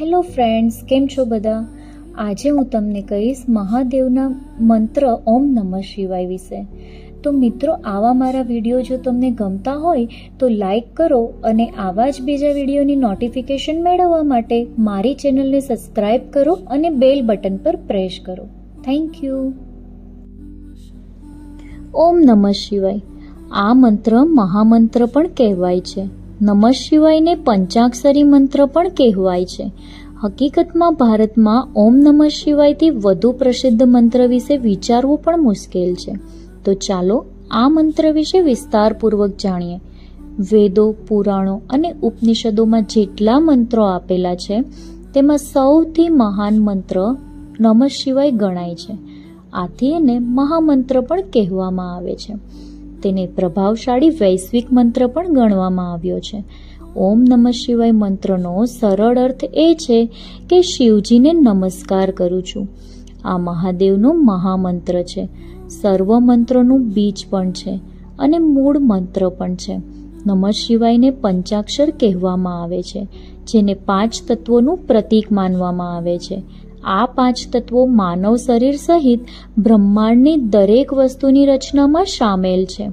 Hello friends, કેમ છો બધા? આજે હું તમને કહીશ મહાદેવના મંત્ર ઓમ નમઃ શિવાય વિશે. તો મિત્રો, આવા મારા વિડીયો જો તમને ગમતા હોય તો લાઈક કરો અને આવા જ બીજા વિડીયોની નોટિફિકેશન મેળવવા માટે મારી ચેનલને સબસ્ક્રાઈબ કરો અને બેલ બટન પર પ્રેસ કરો. Thank you. ઓમ નમઃ શિવાય. આ મંત્ર મહામંત્ર પણ કહેવાય છે. નમઃ શિવાયને પંચાક્ષરી મંત્ર પણ કહેવાય છે. હકીકતમાં ભારતમાં ઓમ નમઃ શિવાયથી વધુ પ્રસિદ્ધ મંત્ર વિશે વિચારવું પણ મુશ્કેલ છે. તો ચાલો આ મંત્ર વિશે વિસ્તારપૂર્વક જાણીએ. વેદો, પુરાણો અને ઉપનિષદોમાં જેટલા મંત્રો આપેલા છે તેમાં સૌથી મહાન મંત્ર નમઃ શિવાય ગણાય છે. આથી એને મહામંત્ર પણ કહેવામાં આવે છે. તેને પ્રભાવશાળી વૈશ્વિક મંત્ર પણ ગણવામાં આવ્યો છે. ઓમ નમઃ શિવાય મંત્રનો સરળ અર્થ એ છે કે શિવજીને નમસ્કાર કરું છું. આ મહાદેવનો મહામંત્ર છે. સર્વ મંત્રોનું બીજ પણ છે અને મૂળ મંત્ર પણ છે. નમઃ શિવાયને પંચાક્ષર કહેવામાં આવે છે, જેને 5 તત્વોનું પ્રતીક માનવામાં આવે છે. આ 5 તત્વો માનવ શરીર સહિત બ્રહ્માંડની દરેક વસ્તુની રચનામાં સામેલ છે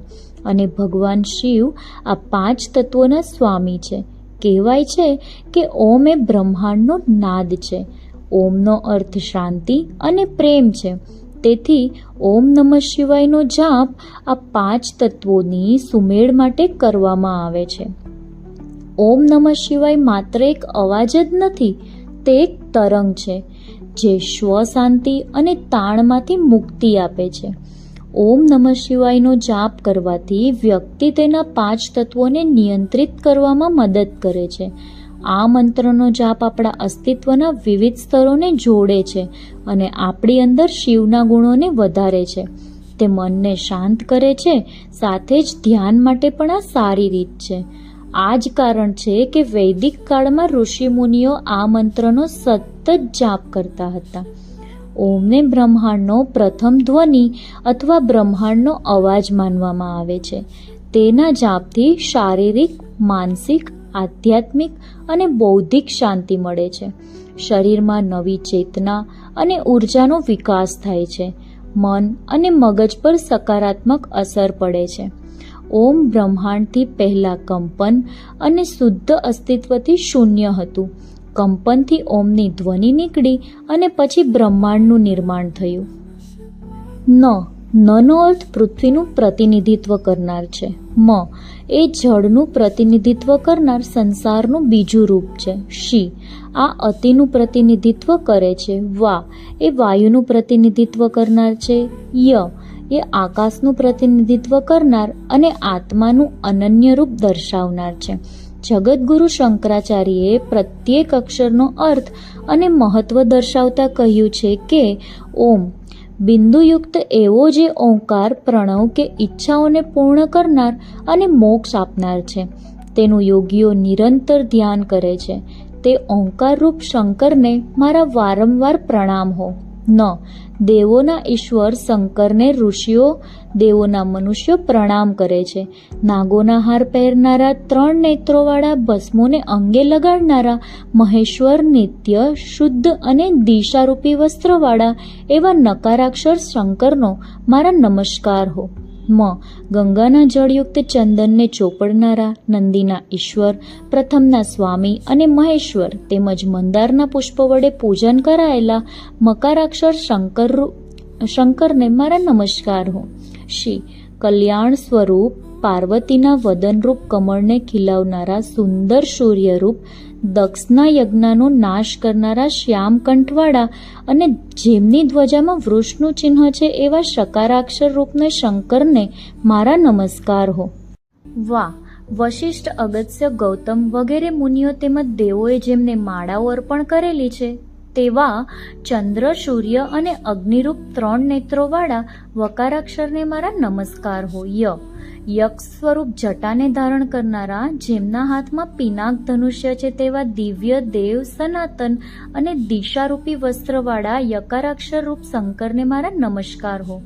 અને ભગવાન શિવ આ 5 તત્વોના સ્વામી છે. કહેવાય છે કે ઓમ એ બ્રહ્માંડનો નાદ છે. ઓમનો અર્થ શાંતિ અને પ્રેમ છે. તેથી ઓમ નમઃ શિવાયનો જાપ આ 5 તત્વોની સુમેળ માટે કરવામાં આવે છે. ઓમ નમઃ શિવાય માત્ર એક અવાજ જ નથી, તે એક તરંગ છે જે સ્વશાંતિ અને તાણમાંથી મુક્તિ આપે છે. ઓમ નમઃ શિવાયનો જાપ કરવાથી વ્યક્તિ તેના 5 તત્વોને નિયંત્રિત કરવામાં મદદ કરે છે. આ મંત્રનો જાપ આપણા અસ્તિત્વના વિવિધ સ્તરોને જોડે છે અને આપણી અંદર શિવના ગુણોને વધારે છે. તે મનને શાંત કરે છે. સાથે જ ધ્યાન માટે પણ આ સારી રીત છે. આ જ કારણ છે કે વૈદિક કાળમાં ઋષિ મુનિઓ આ મંત્રનો સતત જાપ કરતા હતા. ઓમને બ્રહ્માંડનો પ્રથમ ધ્વનિ અથવા બ્રહ્માંડનો અવાજ માનવામાં આવે છે. તેના જાપથી શારીરિક, માનસિક, આધ્યાત્મિક અને બૌદ્ધિક શાંતિ મળે છે. શરીરમાં નવી ચેતના અને ઉર્જાનો વિકાસ થાય છે. મન અને મગજ પર સકારાત્મક અસર પડે છે. ઓમ બ્રહ્માંડથી પહેલાં કંપન અને શુદ્ધ અસ્તિત્વથી શૂન્ય હતું. કંપનથી ઓમની ધ્વનિ નીકળી અને પછી બ્રહ્માંડનું નિર્માણ થયું. નનો અર્થ પૃથ્વીનું પ્રતિનિધિત્વ કરનાર છે. એ જળનું પ્રતિનિધિત્વ કરનાર સંસારનું બીજું રૂપ છે. શિ આ અતિનું પ્રતિનિધિત્વ કરે છે. વા એ વાયુનું પ્રતિનિધિત્વ કરનાર છે. ય એ આકાશનું પ્રતિનિધિત્વ કરનાર અને આત્માનું અનન્ય રૂપ દર્શાવનાર છે. જગતગુરુ શંકરાચાર્યએ પ્રત્યેક અક્ષરનો અર્થ અને મહત્વ દર્શાવતા કહ્યું છે કે ઓમ બિંદુયુક્ત એવો જે ઓંકાર, પ્રણવ કે ઈચ્છાઓને પૂર્ણ કરનાર અને મોક્ષ આપનાર છે. તેનું યોગીઓ નિરંતર ધ્યાન કરે છે. તે ઓંકાર રૂપ શંકરને મારા વારંવાર પ્રણામ હો. દેવોના ઈશ્વર શંકરને ઋષિઓ, દેવોના મનુષ્યો પ્રણામ કરે છે. નાગોના હાર પહેરનારા, 3 નેત્રોવાળા, ભસ્મોને અંગે લગાડનારા, મહેશ્વર, નિત્ય, શુદ્ધ અને દિશારૂપી વસ્ત્રવાળા એવા નકારાક્ષર શંકરનો મારા નમસ્કાર હો. ગંગાના જળયુક્ત ચંદનને ચોપડનારા, નંદીના ઈશ્વર, પ્રથમના સ્વામી અને મહેશ્વર તેમજ મંદારના પુષ્પ વડે પૂજન કરાયેલા મકારાક્ષર શંકરને મારા નમસ્કાર હો. શિ કલ્યાણ સ્વરૂપ, પાર્વતીના વદનરૂપ કમળને ખીલાવનારા સુંદર સૂર્યરૂપ, દક્ષના યજ્ઞનો નાશ કરનારા શ્યામ કંઠવાળા અને જેમની ધ્વજામાં વૃષનું ચિહ્ન છે એવા શકારાક્ષર રૂપને શંકરને મારા નમસ્કાર હો. વાહ વશિષ્ઠ, અગસ્ત્ય, ગૌતમ વગેરે મુનિઓ તેમજ દેવોએ જેમને માળાઓ અર્પણ કરેલી છે તેવા ચંદ્ર, સૂર્ય અને અગ્નિરૂપ 3 નેત્રોવાળા વકારાક્ષરને મારા નમસ્કાર હો. યક્ષ સ્વરૂપ જટાને ધારણ કરનારા, જેમના હાથમાં પિનાક ધનુષ્ય છે તેવા દિવ્ય દેવ, સનાતન અને દિશારૂપી વસ્ત્રવાળા યકારાક્ષર રૂપ શંકરને મારા નમસ્કાર હો.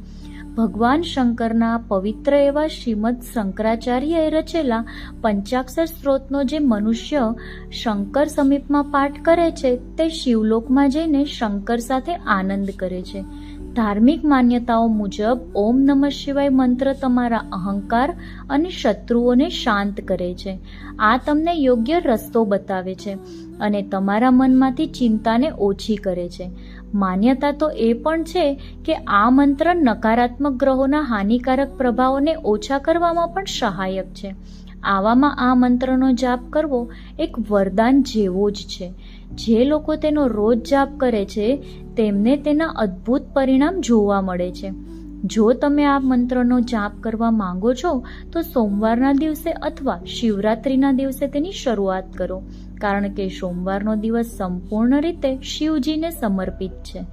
ભગવાન શંકરના પવિત્ર એવા શ્રીમદ શંકરાચાર્યએ રચેલા પંચાક્ષર સ્ત્રોતનો જે મનુષ્ય શંકર સમીપમાં પાઠ કરે છે તે શિવલોકમાં જઈને શંકર સાથે આનંદ કરે છે. ધાર્મિક માન્યતાઓ મુજબ ઓમ નમઃ શિવાય મંત્ર તમારા અહંકાર અને શત્રુઓને શાંત કરે છે. આ તમને યોગ્ય રસ્તો બતાવે છે અને તમારા મનમાંથી ચિંતાને ઓછી કરે છે. માન્યતા તો એ પણ છે કે આ મંત્ર નકારાત્મક ગ્રહોના હાનિકારક પ્રભાવોને ઓછા કરવામાં પણ સહાયક છે. આવામાં આ મંત્રનો જાપ કરવો એક વરદાન જેવો જ છે. જે લોકો તેનો રોજ જાપ કરે છે તેમને તેના અદ્ભુત પરિણામ જોવા મળે છે. જો તમે આ મંત્રનો જાપ કરવા માંગો છો તો સોમવારના દિવસે અથવા શિવરાત્રિના દિવસે તેની શરૂઆત કરો, કારણ કે સોમવારનો દિવસ સંપૂર્ણ રીતે શિવજીને સમર્પિત છે.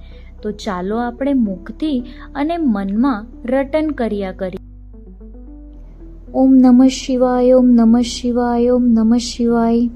તો ચાલો આપણે મુખથી અને મનમાં રટન કર્યા કરીએ. ઓમ નમઃ શિવાય, ઓમ નમઃ શિવાય, ઓમ નમઃ શિવાય.